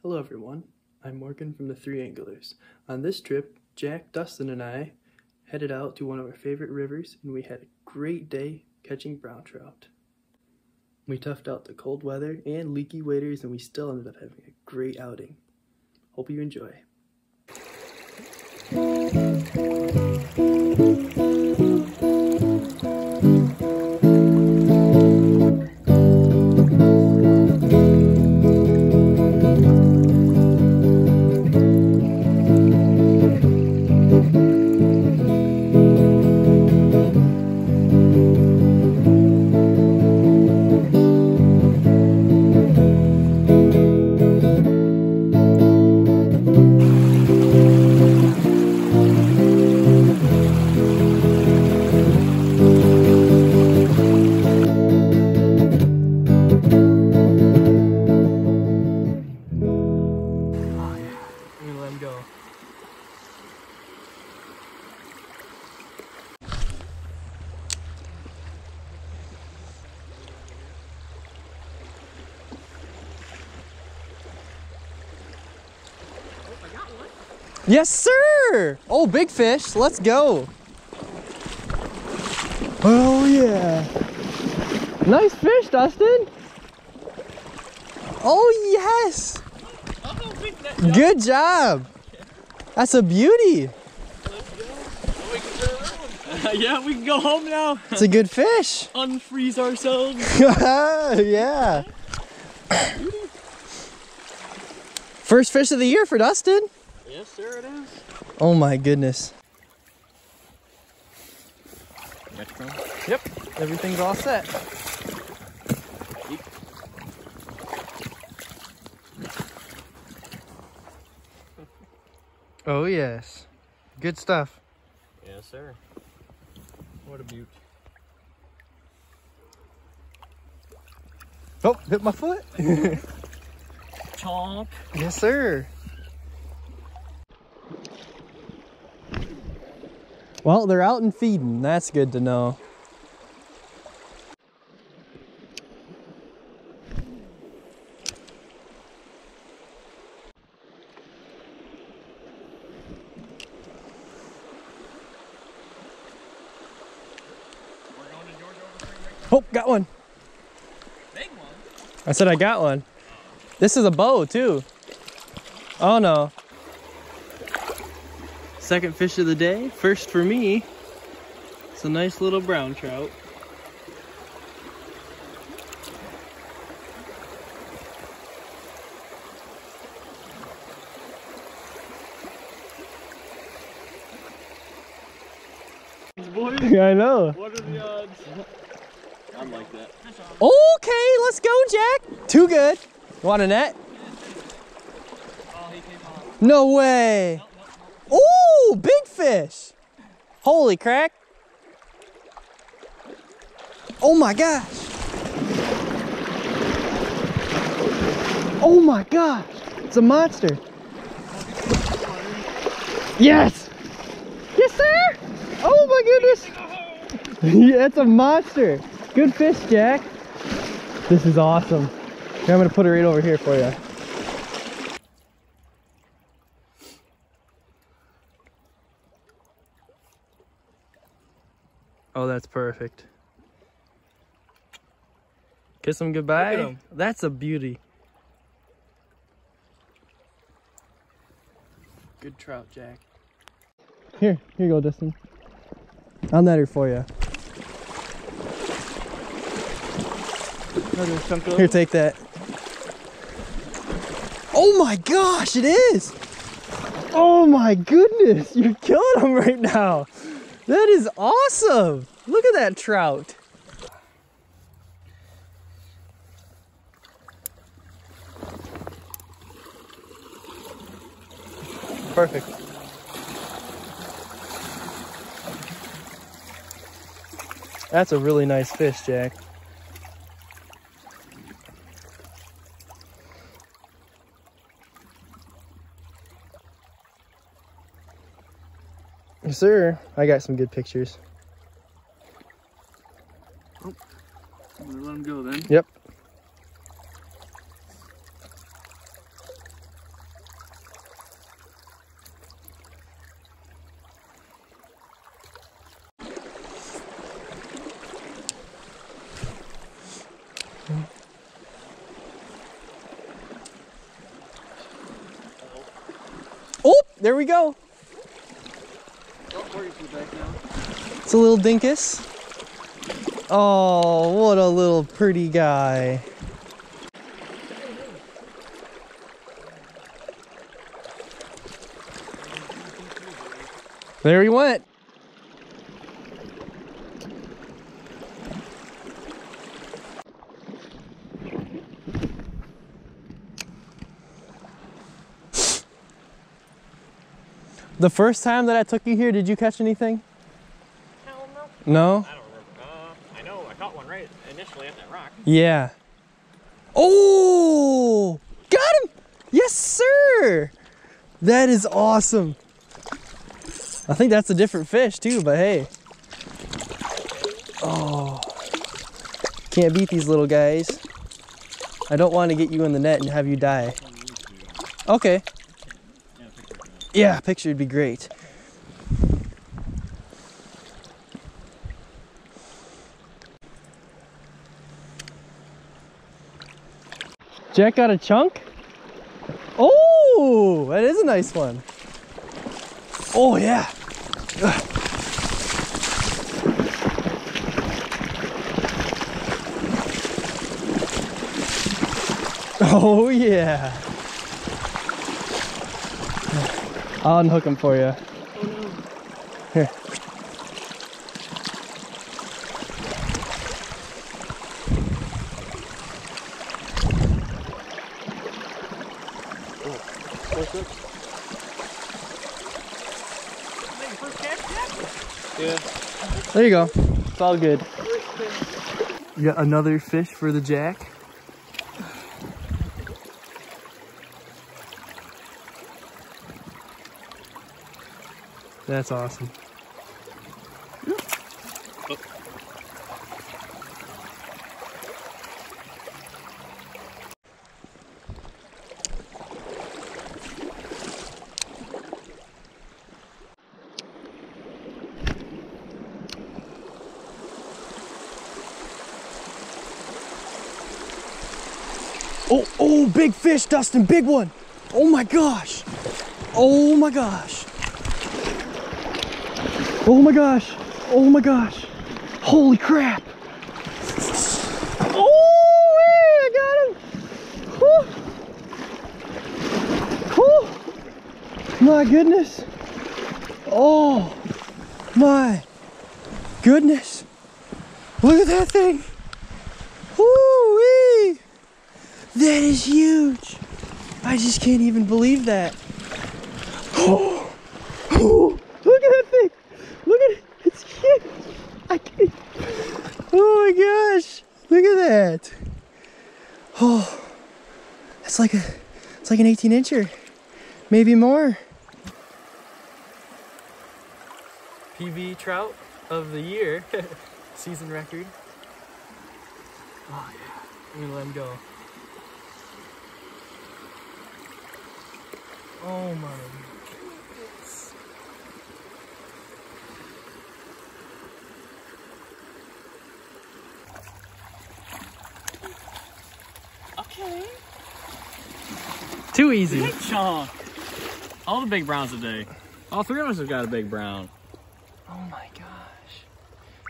Hello everyone, I'm Morgan from the Three Anglers. On this trip, Jack, Dustin, and I headed out to one of our favorite rivers and we had a great day catching brown trout. We toughed out the cold weather and leaky waders and we still ended up having a great outing. Hope you enjoy. Yes, sir! Oh, big fish. Let's go. Oh, yeah. Nice fish, Dustin. Oh, yes. Good job. That's a beauty. Yeah, we can go home now. It's a good fish. Unfreeze ourselves. Yeah. First fish of the year for Dustin. Yes, sir, it is. Oh my goodness. Yep, everything's all set. Oh yes, good stuff. Yes, sir. What a beaut. Oh, hit my foot. Chomp. Yes, sir. Well, they're out and feeding. That's good to know. Oh, got one. Big one? I said I got one. This is a bow, too. Oh, no. Second fish of the day, first for me. It's a nice little brown trout. Boys, I know. what are the odds? I'm like that. Okay, let's go, Jack. Too good. Want a net? Oh, he came off. No way. Ooh, big fish. Holy crack. Oh my gosh. Oh my gosh. It's a monster. Yes. Yes, sir. Oh my goodness. Yeah, it's a monster. Good fish, Jack. This is awesome. Here, I'm gonna put it right over here for you. Oh, that's perfect. Kiss him goodbye. Look at him. That's a beauty. Good trout, Jack. Here you go, Dustin. I'll net her for you. Here, take that. Oh my gosh, it is! Oh my goodness, you're killing him right now. That is awesome. Look at that trout. Perfect. That's a really nice fish, Jack. Yes, sir. I got some good pictures. Oh, I'm gonna let him go then. Yep. Oh, there we go. It's a little dinkus. Oh, what a little pretty guy. There he went. The first time that I took you here, did you catch anything? Hell no. No? I don't remember. I know I caught one right initially at that rock. Yeah. Oh! Got him! Yes, sir! That is awesome. I think that's a different fish too, but hey. Oh. Can't beat these little guys. I don't want to get you in the net and have you die. Okay. Yeah, picture would be great. Jack got a chunk? Oh, that is a nice one. Oh yeah. Oh yeah. I'll unhook him for you. Oh no. Here. Yeah. There you go. It's all good. We got another fish for the Jack. That's awesome. Oh, big fish, Dustin, big one. Oh my gosh. Oh my gosh. Oh my gosh. Oh my gosh. Holy crap. Oh, hey, I got him. Whew. Whew. My goodness. Oh my goodness. Look at that thing. Woo-wee. That is huge. I just can't even believe that. Oh, oh, look at that thing. Look at it. It's huge. I can't. Oh my gosh. Look at that. Oh, it's like an 18-incher. Maybe more. PB trout of the year. Season record. Oh yeah. I'm gonna let him go. Oh my goodness. Okay. Too easy. Big chunk. All the big browns today. All three of us have got a big brown. Oh my gosh.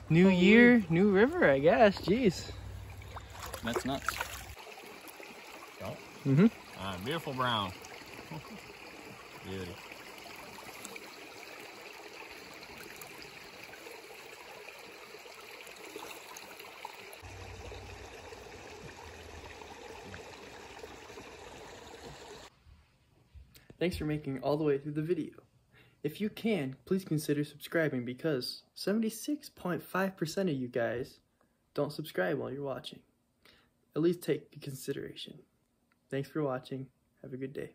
New year, new river, I guess. Jeez. That's nuts. Go. Mm-hmm. Beautiful brown. Beauty. Thanks for making it all the way through the video. If you can, please consider subscribing because 76.5% of you guys don't subscribe while you're watching. At least take into consideration. Thanks for watching. Have a good day.